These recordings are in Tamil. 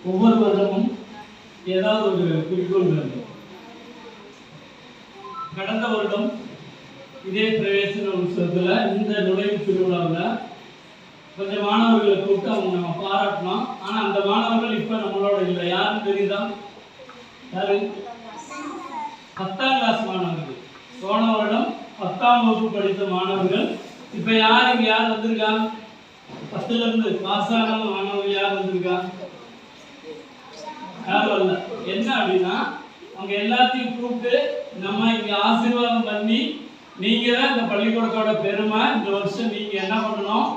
ஒவ்வொரு வருடமும் ஏதாவது ஒரு குறிக்கோள் வேண்டும். கடந்த வருடம் இதே பிரவேசன உற்சவத்தில் இந்த நுழைவு திருவிழாவில் கொஞ்சம் மாணவர்களை கூப்பிட்டு அவங்க நம்ம பாராட்டணும். ஆனால் அந்த மாணவர்கள் இப்போ நம்மளோட இல்லை. யாருன்னு தெரியுதா? யாரு? 10ஆம் கிளாஸ் மாணவர்கள். போன வருடம் 10ஆம் வகுப்பு படித்த மாணவர்கள். இப்போ யார் இங்கே யார் வந்திருக்கா? 10லேருந்து பாஸ் ஆன மாணவர்கள் யார் வந்திருக்கா? யாரும் வரல. என்ன அப்படின்னா அவங்க எல்லாத்தையும் கூப்பிட்டு நம்ம இங்கே ஆசீர்வாதம் பண்ணி நீங்கள் தான் இந்த பள்ளிக்கூடத்தோட பெருமை. இந்த வருஷம் நீங்கள் என்ன பண்ணணும்?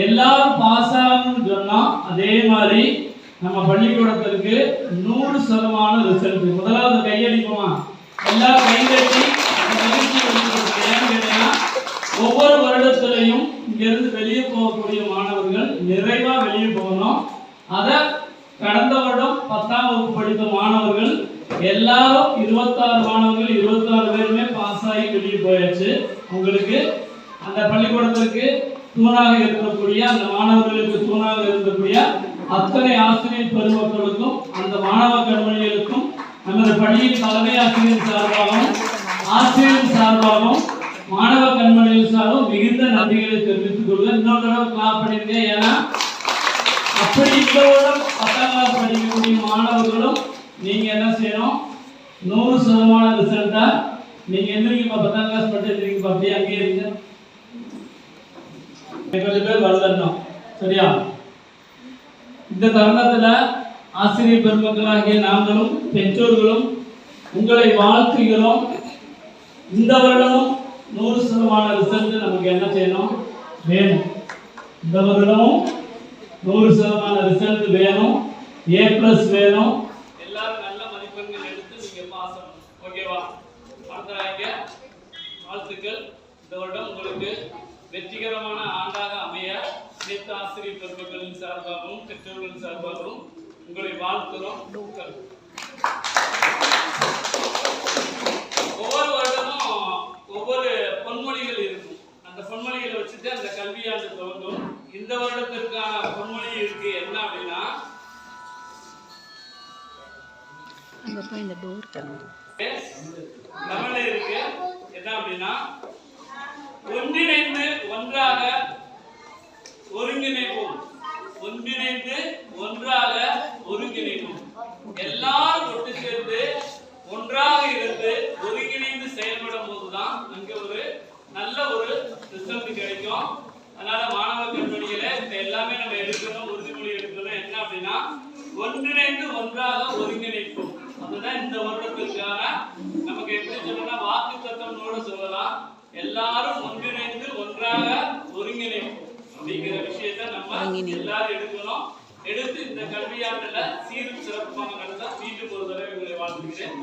எல்லாரும் பாஸ் ஆகணும்னு சொன்னோம். அதே மாதிரி நம்ம பள்ளிக்கூடத்திற்கு 100% ரிசல்ட். முதலாவது கையடிப்போமா? எல்லாரும் கைதட்டி ஒவ்வொரு வருடத்திலையும் இங்கிருந்து வெளியே போகக்கூடிய மாணவர்கள் நிறைவா வெளியே போகணும். அதை கடந்த வருடம் 10ஆம் வகுப்பு படித்த மாணவர்கள் எல்லாரும் 26 மாணவர்கள் 26 பேருமே பாஸ் ஆகி வெளியே போயாச்சு. உங்களுக்கு அந்த பள்ளிக்கூடத்திற்கு தூணாக இருக்கக்கூடிய அந்த மாணவர்களுக்கு தூணாக இருக்கக்கூடிய அத்தனை ஆசிரியர் பெருமக்களுக்கும் அந்த மாணவ கண்மணிகளுக்கும் நமது பள்ளியின் தலைமை ஆசிரியர் சார்பாகவும் ஆசிரியர் சார்பாகவும் மாணவ கண்மணிகள் சார்பாகவும் மிகுந்த நன்றிகளை தெரிவித்துக் கொள்க. இன்னொரு தடவை கிளாப் பண்ணிருக்கேன். ஏன்னா அப்படி இந்த வருடம் 10ஆம் கிளாஸ் படிக்கக்கூடிய மாணவர்களும் நீங்க என்ன செய்யணும்? 100% ரிசல்ட்டா நீங்க எந்திரிங்க. 10ஆம் கிளாஸ் படிச்சிருக்கீங்க, அப்படியே அங்கேயே இருங்க. கொஞ்சம் பேர் வரணும், சரியா? இந்த தருணத்துல ஆசிரியர் பெருமக்களாகிய நாங்களும் பெற்றோர்களும் உங்களை வாழ்த்துகிறோம். இந்த வருடமும் 100% ரிசல்ட் நமக்கு என்ன செய்யணும்? வேணும். இந்த வருடமும் 100% ரிசல்ட் வேணும். A+ வேணும். எல்லாரும் நல்ல மதிப்பெண்கள் எடுத்து நீங்க பாஸ் பண்ணணும். ஓகேவா? அடுத்ததாக வாழ்த்துக்கள். இந்த வருடம் உங்களுக்கு வெற்றிகரமான ஆண்டாக அமைய அனைத்து ஆசிரியர் பெருமக்களின் சார்பாகவும் பெற்றோர்களின் சார்பாகவும் உங்களை வாழ்த்துகிறோம். ஒவ்வொரு வருடமும் ஒவ்வொரு பொன்மொழிகள் இருக்கும். அந்த பொன்மொழிகளை வச்சுட்டு அந்த கல்வியாண்டு துவங்கும். இந்த வருடத்திற்கான பொன்மொழி இருக்கு. என்ன அப்படின்னா, தமிழ்ல இருக்கு. என்ன அப்படின்னா, ஒன்றிணைந்து ஒன்றாக ஒருங்கிணைப்போம். ஒன்றிணைந்து ஒன்றாக ஒருங்கிணைப்போம். எல்லாரும் ஒட்டு சேர்ந்து ஒன்றாக இருந்து ஒருங்கிணைந்து செயல்படும் போதுதான் அங்க ஒரு நல்ல ஒரு ரிசல்ட் கிடைக்கும். அதனால மாணவ கண்மணிகளை எல்லாமே நம்ம எடுக்கணும், உறுதிமொழி எடுக்கணும். என்ன அப்படின்னா, ஒன்றிணைந்து ஒன்றாக ஒருங்கிணைப்போம். அதுதான் இந்த வருடத்திற்கான நமக்கு எப்படி சொல்லணும்னா வாக்கு தத்துவத்தோட சொல்லலாம். எல்லாரும் ஒன்றிணைந்து ஒன்றாக ஒருங்கிணைப்போம் அப்படிங்கிற விஷயத்தை நம்ம எல்லாரும் எடுக்கணும். எடுத்து இந்த கல்வியாண்டுல சீரும் சிறப்புமாக நடந்த மீண்டும் ஒரு தடவை உங்களை வாழ்த்துகிறேன்.